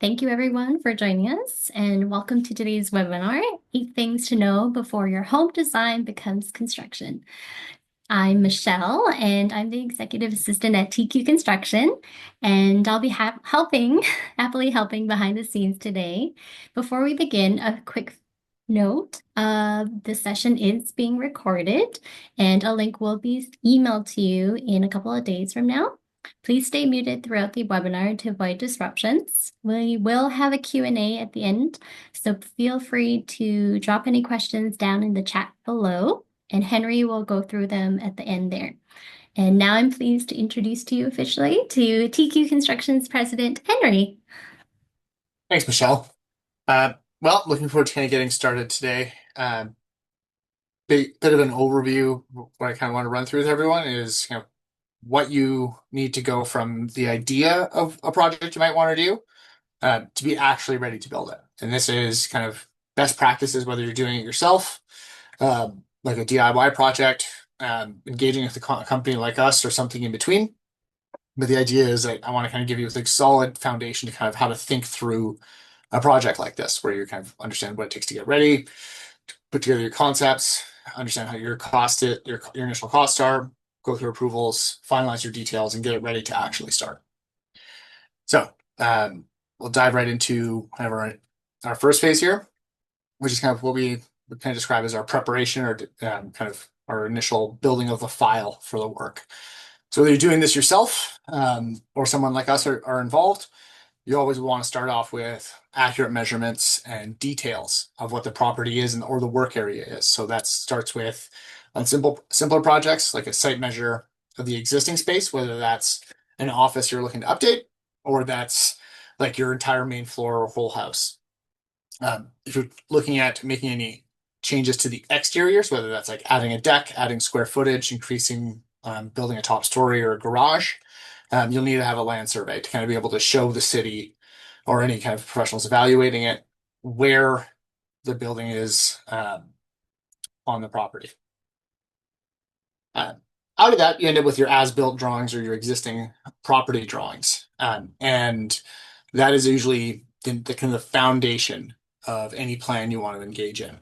Thank you everyone for joining us and welcome to today's webinar, 8 Things to Know Before Your Home Design Becomes Construction. I'm Michelle and I'm the Executive Assistant at TQ Construction and I'll be happily helping behind the scenes today. Before we begin, a quick note, this session is being recorded and a link will be emailed to you in a couple of days from now. Please stay muted throughout the webinar to avoid disruptions. We will have a Q&A at the end, so feel free to drop any questions down in the chat below, and Henry will go through them at the end there. And now I'm pleased to introduce to you officially to TQ Construction's President, Henry. Thanks, Michelle. Looking forward to kind of getting started today. Bit of an overview. What I kind of want to run through with everyone is what you need to go from the idea of a project you might want to do to be actually ready to build it. And this is kind of best practices, whether you're doing it yourself, like a DIY project, engaging with a company like us or something in between. But the idea is that I want to kind of give you a solid foundation to kind of how to think through a project like this, where you kind of understand what it takes to get ready, put together your concepts, understand how your initial costs are, go through approvals, finalize your details, and get it ready to actually start. So we'll dive right into kind of our first phase here, which is kind of what we would kind of describe as our preparation or kind of our initial building of the file for the work. So whether you're doing this yourself or someone like us are involved, you always want to start off with accurate measurements and details of what the property is or the work area is. So that starts with on simpler projects like a site measure of the existing space, whether that's an office you're looking to update or that's like your entire main floor or whole house. If you're looking at making any changes to the exteriors, whether that's like adding a deck, adding square footage, increasing, building a top story or a garage, you'll need to have a land survey to kind of be able to show the city or any kind of professionals evaluating it where the building is on the property. Out of that, you end up with your as-built drawings or your existing property drawings. And that is usually the kind of foundation of any plan you want to engage in.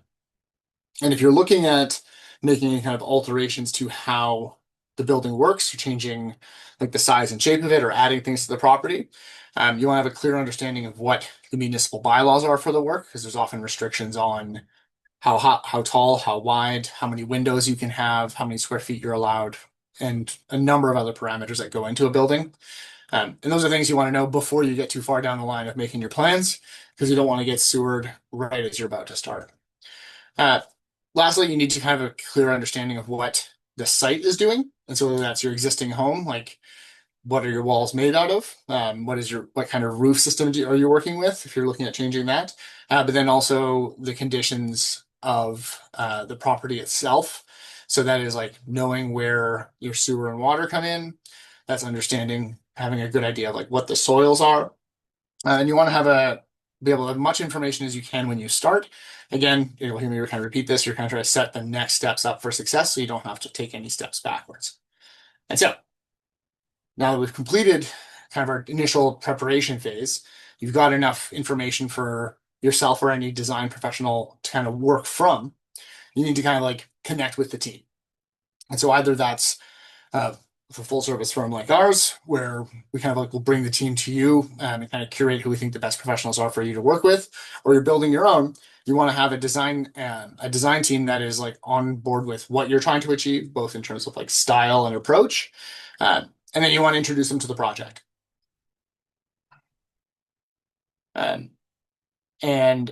And if you're looking at making any kind of alterations to how the building works, you're changing like the size and shape of it or adding things to the property, you want to have a clear understanding of what the municipal bylaws are for the work, because there's often restrictions on how tall, how wide, how many windows you can have, how many square feet you're allowed, and a number of other parameters that go into a building. And those are things you want to know before you get too far down the line of making your plans, because you don't want to get sewered right as you're about to start. Lastly, you need to have a clear understanding of what the site is doing. And so whether that's your existing home, like what are your walls made out of? What kind of roof system are you working with if you're looking at changing that? But then also the conditions of the property itself. So that is like knowing where your sewer and water come in. That's understanding, having a good idea of like what the soils are. And you want to be able to have much information as you can when you start. Again, you'll hear me kind of repeat this. You're kind of trying to set the next steps up for success so you don't have to take any steps backwards. And so now that we've completed kind of our initial preparation phase, you've got enough information for yourself or any design professional to kind of work from. You need to kind of like connect with the team. And so either that's a full service firm like ours, where we kind of like will bring the team to you and kind of curate who we think the best professionals are for you to work with, or you're building your own. You want to have a design team that is like on board with what you're trying to achieve, both in terms of like style and approach. And then you want to introduce them to the project. And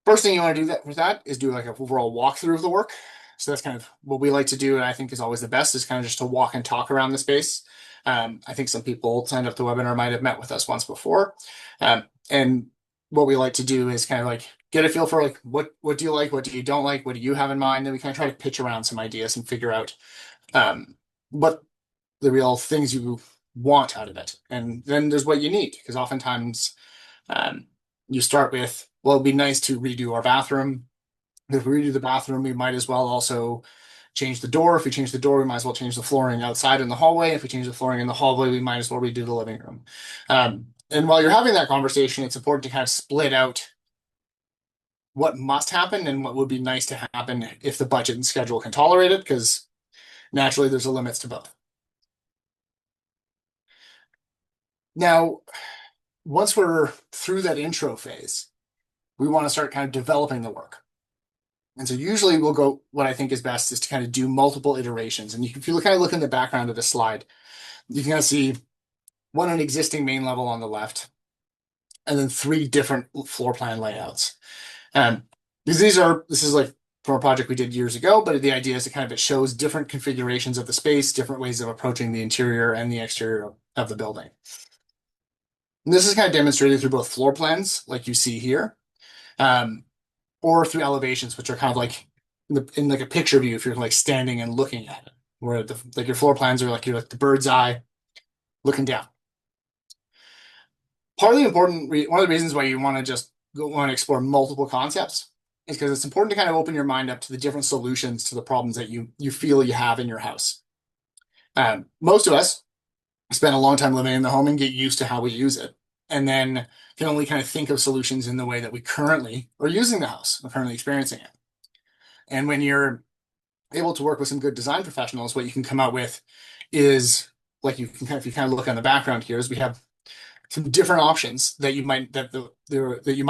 first thing you want to do with that is do like an overall walkthrough of the work. So that's kind of what we like to do, and I think is always the best, is kind of just to walk and talk around the space. I think some people signed up the webinar might have met with us once before. And what we like to do is kind of like get a feel for like what do you like, what do you don't like, what do you have in mind, and we kind of try to pitch around some ideas and figure out what the real things you want out of it. And then there's what you need, because oftentimes you start with, well, it'd be nice to redo our bathroom. If we redo the bathroom, we might as well also change the door. If we change the door, we might as well change the flooring outside in the hallway. If we change the flooring in the hallway, we might as well redo the living room. And while you're having that conversation, it's important to kind of split out what must happen and what would be nice to happen if the budget and schedule can tolerate it, because naturally there's a limits to both. Now, once we're through that intro phase, we want to start kind of developing the work. And so usually we'll go, what I think is best is to kind of do multiple iterations. And if you kind of look in the background of the slide, you can kind of see an existing main level on the left, and then three different floor plan layouts. Because this is like from a project we did years ago, but the idea is to kind of, it shows different configurations of the space, different ways of approaching the interior and the exterior of the building. And this is kind of demonstrated through both floor plans, like you see here, or through elevations, which are kind of like in like a picture view, if you're like standing and looking at it, where like your floor plans are like you're like the bird's eye looking down. Part of the one of the reasons why you want to just want to explore multiple concepts is because it's important to kind of open your mind up to the different solutions to the problems that you feel you have in your house. Most of us spend a long time living in the home and get used to how we use it, and then can only kind of think of solutions in the way that we currently are using the house, we're currently experiencing it. And when you're able to work with some good design professionals, what you can come out with is, like, you can kind of, if you kind of look on the background here, is we have some different options that you might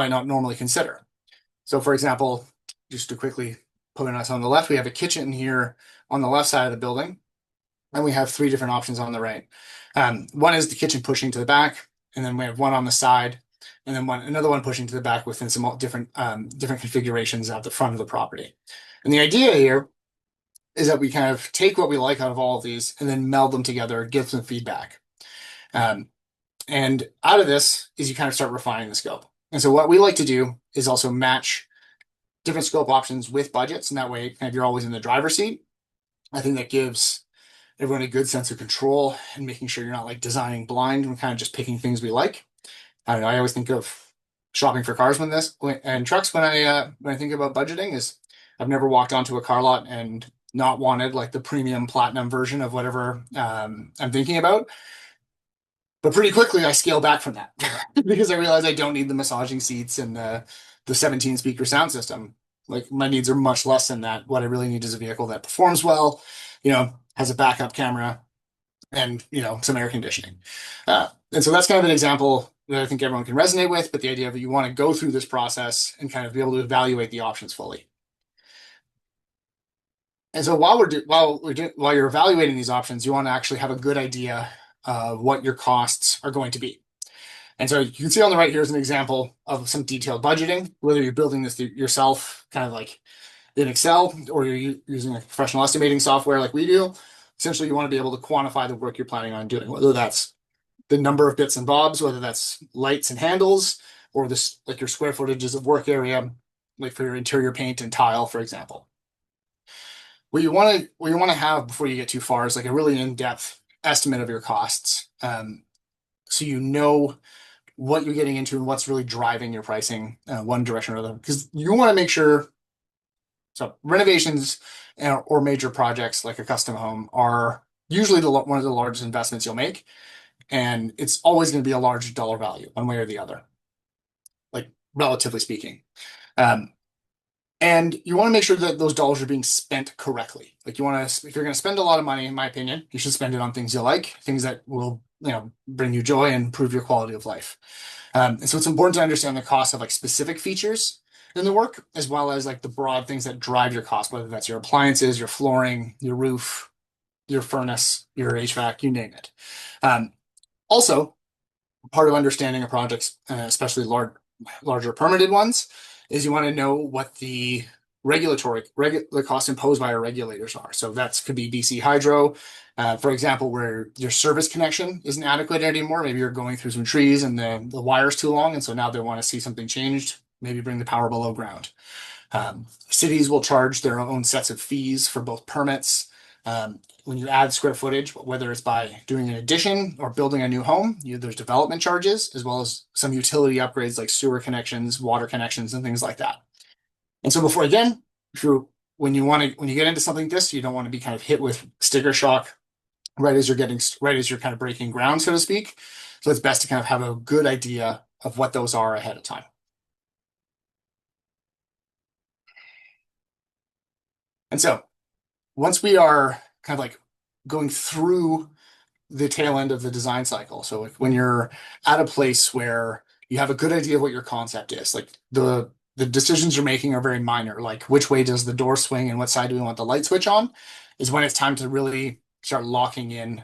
not normally consider. So for example, just to quickly put us on the left, we have a kitchen here on the left side of the building, and we have three different options on the right. One is the kitchen pushing to the back, and then we have one on the side, and then another one pushing to the back within some different configurations at the front of the property. And the idea here is that we kind of take what we like out of all of these and then meld them together, give some feedback. And out of this is you kind of start refining the scope. And so what we like to do is also match different scope options with budgets, and that way kind of you're always in the driver's seat. I think that gives everyone a good sense of control and making sure you're not like designing blind and kind of just picking things we like. I don't know. I always think of shopping for cars and trucks when I think about budgeting. Is I've never walked onto a car lot and not wanted like the premium platinum version of whatever I'm thinking about. But pretty quickly I scale back from that because I realize I don't need the massaging seats and the 17 speaker sound system. Like, my needs are much less than that. What I really need is a vehicle that performs well, has a backup camera, and some air conditioning. And so that's kind of an example that I think everyone can resonate with. But the idea of you want to go through this process and kind of be able to evaluate the options fully. And so while you're evaluating these options, you want to actually have a good idea of what your costs are going to be. And so you can see on the right here is an example of some detailed budgeting, whether you're building this yourself, kind of like in Excel, or you're using a professional estimating software like we do. Essentially, you want to be able to quantify the work you're planning on doing, whether that's the number of bits and bobs, whether that's lights and handles, or this like your square footages of work area, like for your interior paint and tile, for example. What you want to have before you get too far is like a really in-depth estimate of your costs, so you know what you're getting into and what's really driving your pricing one direction or another. Because you want to make sure. So renovations or major projects like a custom home are usually one of the largest investments you'll make, and it's always going to be a large dollar value one way or the other, like relatively speaking. And you want to make sure that those dollars are being spent correctly. Like, if you're going to spend a lot of money, in my opinion, you should spend it on things you like, things that will, bring you joy and improve your quality of life. And so it's important to understand the cost of like specific features in the work, as well as like the broad things that drive your cost, whether that's your appliances, your flooring, your roof, your furnace, your HVAC, you name it. Also, part of understanding a project, especially larger permitted ones, is you want to know what the the costs imposed by our regulators are. So that could be BC Hydro, for example, where your service connection isn't adequate anymore. Maybe you're going through some trees and the wire's too long, and so now they want to see something changed. Maybe bring the power below ground. Cities will charge their own sets of fees for both permits. When you add square footage, whether it's by doing an addition or building a new home, there's development charges, as well as some utility upgrades like sewer connections, water connections, and things like that. And so if you're when you get into something like this, you don't want to be kind of hit with sticker shock right as you're kind of breaking ground, so to speak. So it's best to kind of have a good idea of what those are ahead of time. And so once we are kind of like going through the tail end of the design cycle, so like when you're at a place where you have a good idea of what your concept is, like the decisions you're making are very minor, like which way does the door swing and what side do we want the light switch on, is when it's time to really start locking in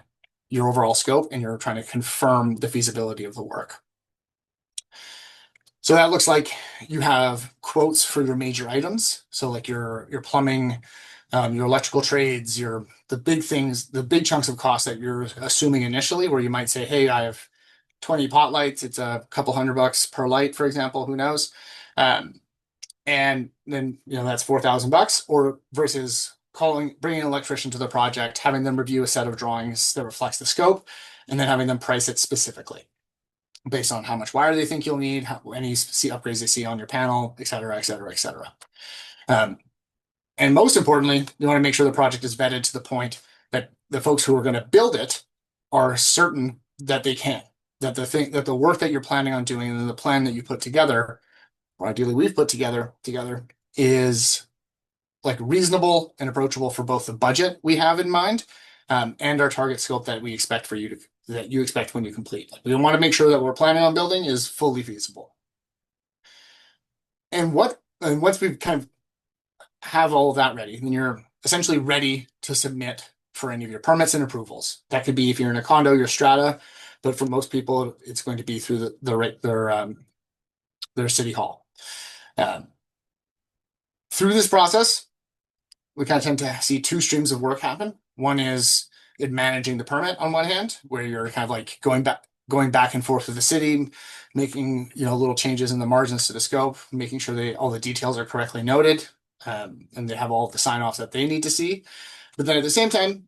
your overall scope and you're trying to confirm the feasibility of the work. So that looks like you have quotes for your major items. So like your plumbing, your electrical trades, your the big things, the big chunks of cost that you're assuming initially, where you might say, hey, I have 20 pot lights, it's a couple $100 per light, for example, who knows? Um, and then that's $4,000, or versus bringing an electrician to the project, having them review a set of drawings that reflects the scope, and then having them price it specifically based on how much wire they think you'll need, any upgrades they see on your panel, et cetera, et cetera, et cetera. And most importantly, you want to make sure the project is vetted to the point that the folks who are going to build it are certain that they can, that the work that you're planning on doing and the plan that you put together, or ideally we've put together is like reasonable and approachable for both the budget we have in mind, and our target scope that we expect that you expect when you complete. We want to make sure that what we're planning on building is fully feasible. And once we've kind of have all of that ready, then you're essentially ready to submit for any of your permits and approvals. That could be if you're in a condo, your strata, but for most people, it's going to be through their city hall. Through this process, we kind of tend to see two streams of work happen. One is in managing the permit on one hand, where you're kind of like going back and forth with the city, making little changes in the margins to the scope, making sure all the details are correctly noted, and they have all of the sign-offs that they need to see. But then at the same time,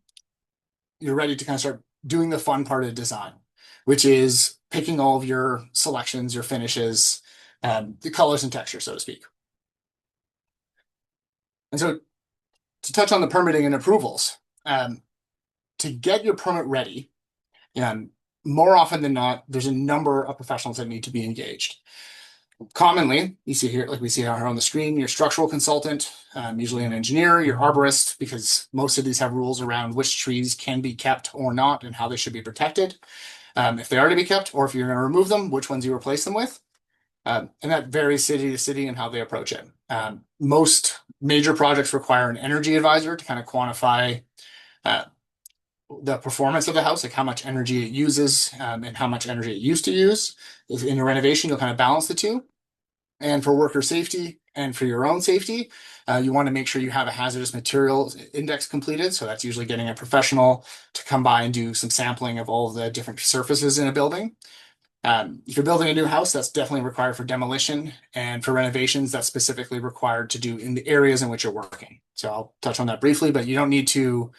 you're ready to kind of start doing the fun part of design, which is picking all of your selections, your finishes, the colors and texture, so to speak. And so to touch on the permitting and approvals, to get your permit ready, more often than not, there's a number of professionals that need to be engaged. Commonly, you see here, like we see here on the screen, your structural consultant, usually an engineer, your arborist, because most of these have rules around which trees can be kept or not and how they should be protected. If they are to be kept, or if you're going to remove them, which ones you replace them with. And that varies city to city and how they approach it. Most major projects require an energy advisor to kind of quantify the performance of the house, like how much energy it uses, and how much energy it used to use. If in a renovation, you'll kind of balance the two. And for worker safety and for your own safety, you want to make sure you have a hazardous materials index completed. So that's usually getting a professional to come by and do some sampling of all the different surfaces in a building. If you're building a new house, that's definitely required for demolition, and for renovations, that's specifically required to do in the areas in which you're working. So I'll touch on that briefly, but you don't need to,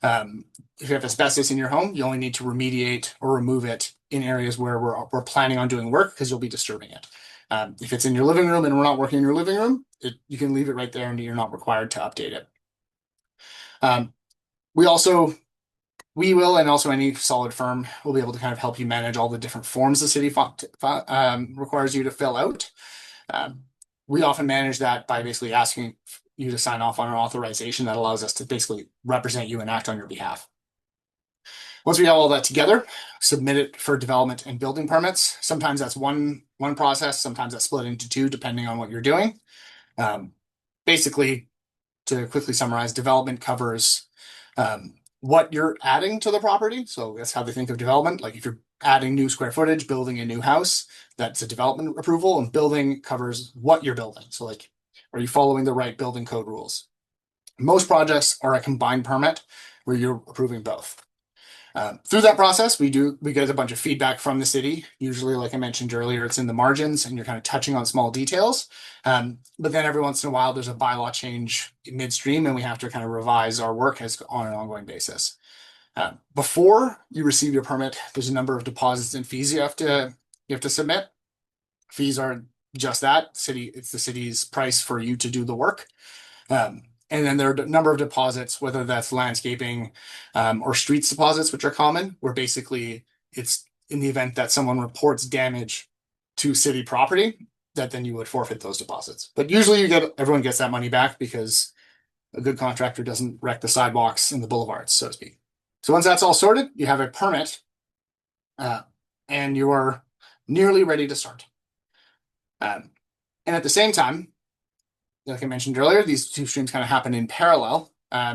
if you have asbestos in your home, you only need to remediate or remove it in areas where we're planning on doing work, because you'll be disturbing it. If it's in your living room and we're not working in your living room, you can leave it right there and you're not required to update it. We will, and also any solid firm will be able to kind of help you manage all the different forms the city requires you to fill out. We often manage that by basically asking you to sign off on an authorization that allows us to basically represent you and act on your behalf. Once we have all that together, submit it for development and building permits. Sometimes that's one process, sometimes that's split into two, depending on what you're doing. Basically, to quickly summarize, development covers what you're adding to the property. So that's how they think of development. Like if you're adding new square footage, building a new house, that's a development approval, and building covers what you're building. So like, are you following the right building code rules? Most projects are a combined permit where you're approving both. Through that process, we get a bunch of feedback from the city. Usually, like I mentioned earlier, it's in the margins and you're kind of touching on small details. But then every once in a while, there's a bylaw change midstream and we have to kind of revise our work on an ongoing basis. Before you receive your permit, there's a number of deposits and fees you have to submit. Fees are just that. It's the city's price for you to do the work. And then there are a number of deposits, whether that's landscaping or streets deposits, which are common, where basically it's in the event that someone reports damage to city property, that then you would forfeit those deposits. But usually everyone gets that money back because a good contractor doesn't wreck the sidewalks and the boulevards, so to speak. So once that's all sorted, you have a permit uh, and you are nearly ready to start. Um, and at the same time, like I mentioned earlier, these two streams kind of happen in parallel.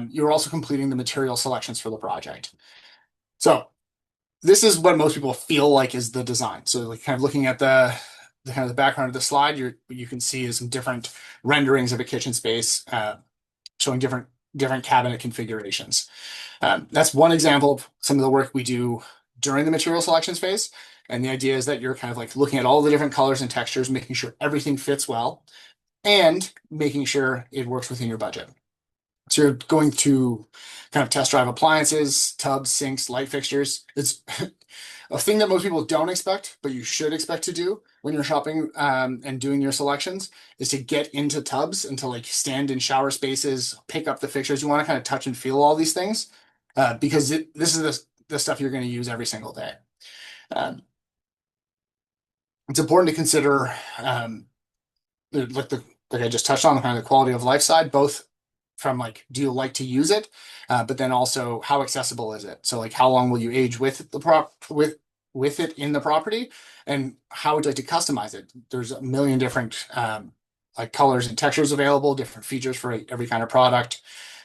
You're also completing the material selections for the project. So this is what most people feel like is the design. So like kind of looking at the kind of the background of the slide, you can see some different renderings of a kitchen space, showing different cabinet configurations. That's one example of some of the work we do during the material selections phase. And the idea is that you're kind of like looking at all the different colors and textures, making sure everything fits well, and making sure it works within your budget. So you're going to kind of test drive appliances, tubs, sinks, light fixtures. It's a thing that most people don't expect, but you should expect to do when you're shopping and doing your selections is to get into tubs and to like stand in shower spaces, pick up the fixtures. You want to kind of touch and feel all these things because this is the stuff you're going to use every single day. Um, it's important to consider like like I just touched on, the kind of the quality of life side, both from like, do you like to use it? But then also how accessible is it? So like how long will you age with with it in the property? And how would you like to customize it? There's a million different like colors and textures available, different features for every kind of product.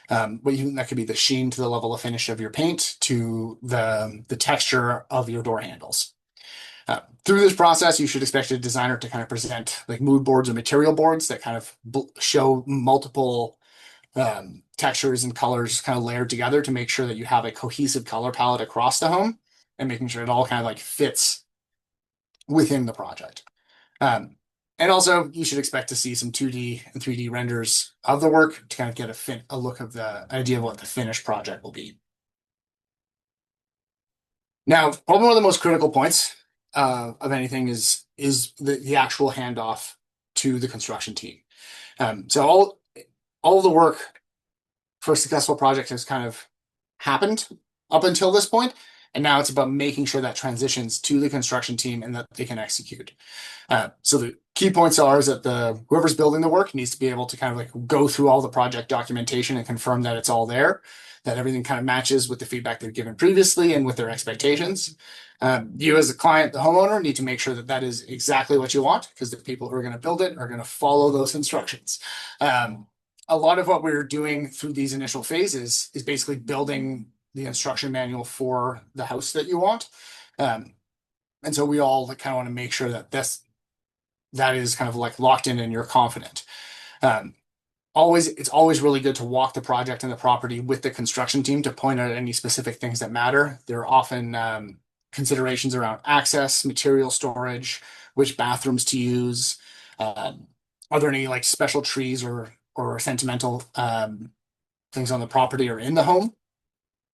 That could be the sheen to the level of finish of your paint to the texture of your door handles. Through this process, you should expect a designer to kind of present like mood boards or material boards that kind of show multiple textures and colors kind of layered together to make sure that you have a cohesive color palette across the home and making sure it all kind of like fits within the project. Um, and also, you should expect to see some 2D and 3D renders of the work to kind of get a look of the idea of what the finished project will be. Now, probably one of the most critical points of anything is the actual handoff to the construction team. So all the work for a successful project has kind of happened up until this point, and now it's about making sure that transitions to the construction team and that they can execute. So the key points are is that whoever's building the work needs to be able to kind of like go through all the project documentation and confirm that it's all there, that everything kind of matches with the feedback they've given previously and with their expectations. You as a client, the homeowner, need to make sure that that is exactly what you want because the people who are going to build it are going to follow those instructions. A lot of what we're doing through these initial phases is basically building the instruction manual for the house that you want. And so we all kind of want to make sure that that is kind of like locked in and you're confident. Um, it's always really good to walk the project and the property with the construction team to point out any specific things that matter. There are often considerations around access, material storage, which bathrooms to use. Are there any like special trees or sentimental things on the property or in the home?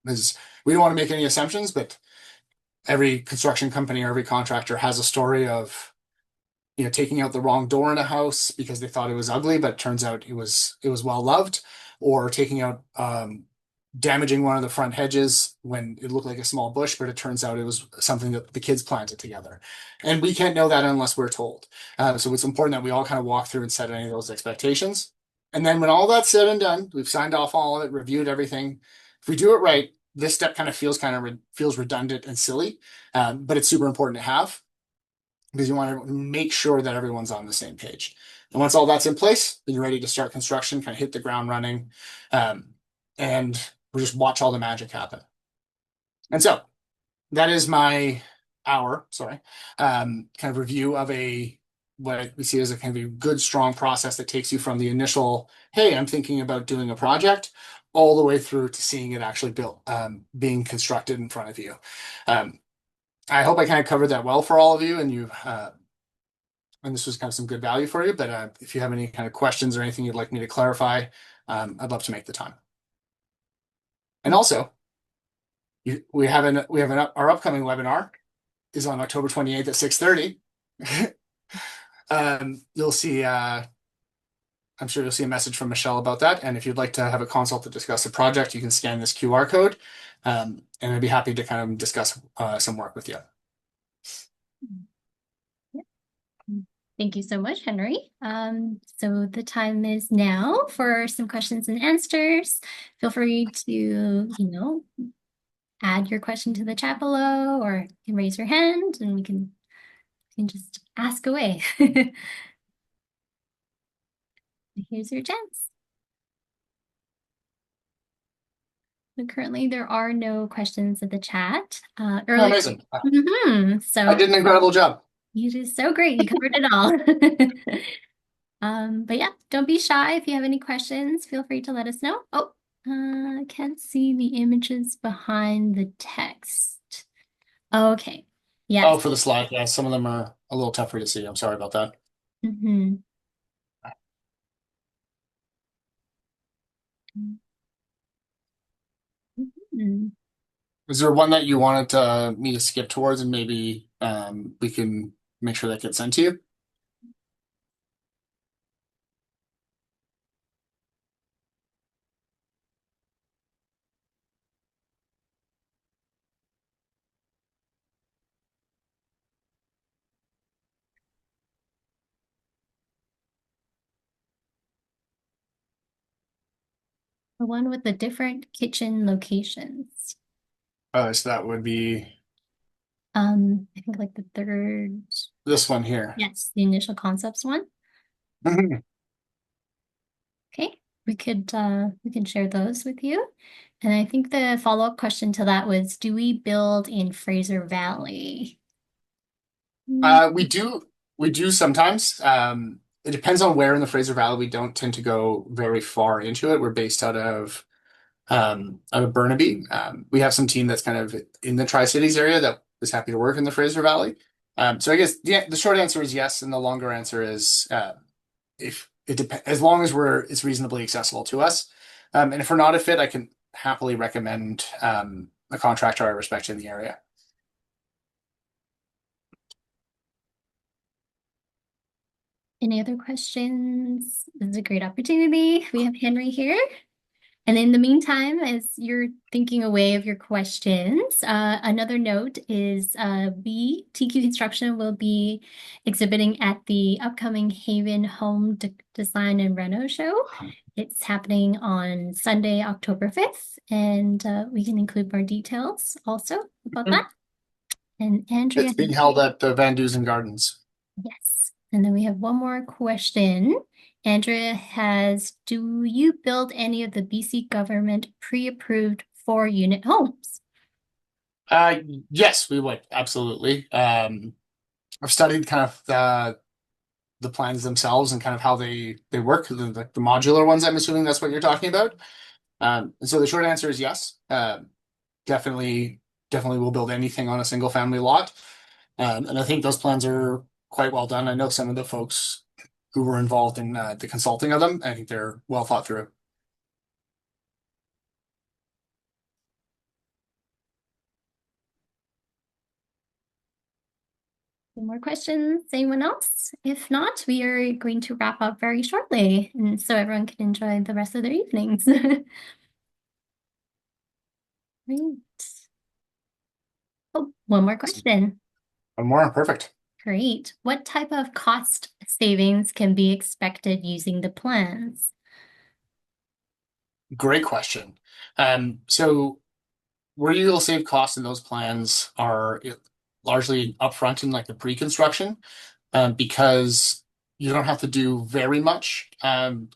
Because we don't want to make any assumptions, but every construction company or every contractor has a story of taking out the wrong door in a house because they thought it was ugly, but it turns out it was well loved, or taking out damaging one of the front hedges when it looked like a small bush, but it turns out it was something that the kids planted together. And we can't know that unless we're told. So it's important that we all kind of walk through and set any of those expectations. And then when all that's said and done, we've signed off all of it, reviewed everything. If we do it right, this step feels redundant and silly, but it's super important to have because you want to make sure that everyone's on the same page. And once all that's in place, then you're ready to start construction, kind of hit the ground running, and we just watch all the magic happen. And so that is my kind of review of what we see as a kind of a good, strong process that takes you from the initial, hey, I'm thinking about doing a project, all the way through to seeing it actually built, being constructed in front of you. I hope I kind of covered that well for all of you, and this was kind of some good value for you. But if you have any kind of questions or anything you'd like me to clarify, I'd love to make the time. And also, our upcoming webinar is on October 28th at 6:30. You'll see I'm sure you'll see a message from Michelle about that. And if you'd like to have a consult to discuss the project, you can scan this QR code, and I'd be happy to kind of discuss some work with you. Thank you so much, Henry. So the time is now for some questions and answers. Feel free to, add your question to the chat below, or you can raise your hand and we can just ask away. Here's your chance. So currently, there are no questions in the chat. Oh, Earlier, amazing. I so did an incredible job. you did so great. You covered it all. But yeah, don't be shy. If you have any questions, feel free to let us know. Oh, I can't see the images behind the text. Okay. Oh, Yes. for the slide. Yeah, some of them are a little tougher to see. I'm sorry about that. Mm-hmm. Mm-hmm. Is there one that you wanted me to skip towards and maybe we can make sure that gets sent to you? The one with the different kitchen locations. So that would be I think like the third, this one here. yes, the initial concepts one. Mhm. Okay, we can share those with you. And I think the follow-up question to that was, do we build in Fraser Valley? Mm, We do sometimes. It depends on where in the Fraser Valley. We don't tend to go very far into it. We're based out of Burnaby. We have some team that's kind of in the Tri-Cities area that is happy to work in the Fraser Valley. So I guess the short answer is yes, and the longer answer is if it depends, as long as it's reasonably accessible to us. And if we're not a fit, I can happily recommend a contractor I respect in the area. Any other questions? This is a great opportunity. We have Henry here. And in the meantime, as you're thinking away of your questions, another note is we, TQ Construction, will be exhibiting at the upcoming Haven Home Design and Reno show. It's happening on Sunday, October 5th, and we can include more details also about that. And Andrea, It's being held at the Van Dusen Gardens. yes. And then we have one more question. Andrea has, do you build any of the BC government pre-approved 4-unit homes? Uh, yes, we would absolutely. I've studied kind of the plans themselves and kind of how they work, the modular ones. I'm assuming that's what you're talking about. And so the short answer is yes. Definitely will build anything on a single family lot. And I think those plans are quite well done. I know some of the folks who were involved in the consulting of them. I think they're well thought through. Any more questions? Anyone else? If not, we are going to wrap up very shortly, and so everyone can enjoy the rest of their evenings. Great. Oh, one more question. One more, perfect. Great. What type of cost savings can be expected using the plans? Great question. So where you'll save costs in those plans are largely upfront in like the pre-construction, because you don't have to do very much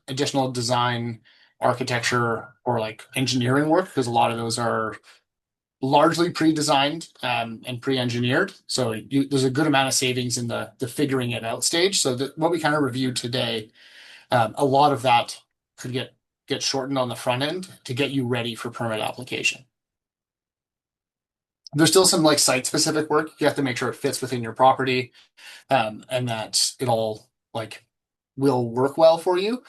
additional design, architecture, or like engineering work because a lot of those are largely pre-designed and pre-engineered. So there's a good amount of savings in the figuring it out stage. So what we kind of reviewed today, a lot of that could get shortened on the front end to get you ready for permit application. There's still some like site specific work. You have to make sure it fits within your property, and that it all like will work well for you,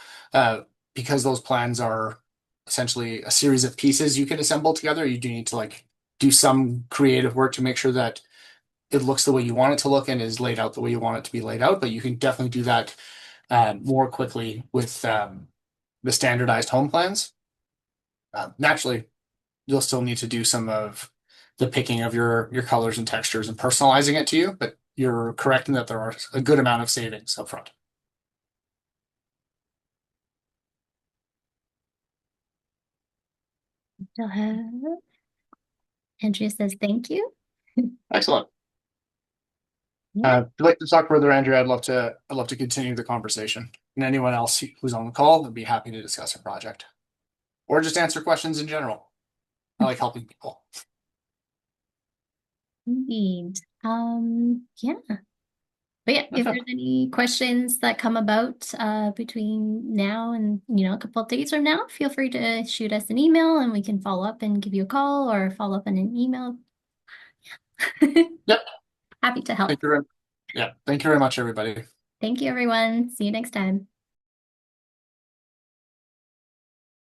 because those plans are essentially a series of pieces you can assemble together. You do need to like do some creative work to make sure that it looks the way you want it to look and is laid out the way you want it to be laid out. But you can definitely do that more quickly with the standardized home plans. Naturally, you'll still need to do some of the picking of your colors and textures and personalizing it to you, but you're correct in that there are a good amount of savings up front. Uh, Andrea says thank you. Excellent. Yeah. If you'd like to talk further, Andrea, I'd love to continue the conversation. And anyone else who's on the call, I'd be happy to discuss a project or just answer questions in general. I like helping people. Indeed. Yeah. But yeah, if Okay. there's any questions that come about between now and a couple of days from now, feel free to shoot us an email and we can follow up and give you a call or follow up on an email. Yep. Happy to help. Thank you very, yeah. Thank you very much, everybody. Thank you, everyone. See you next time.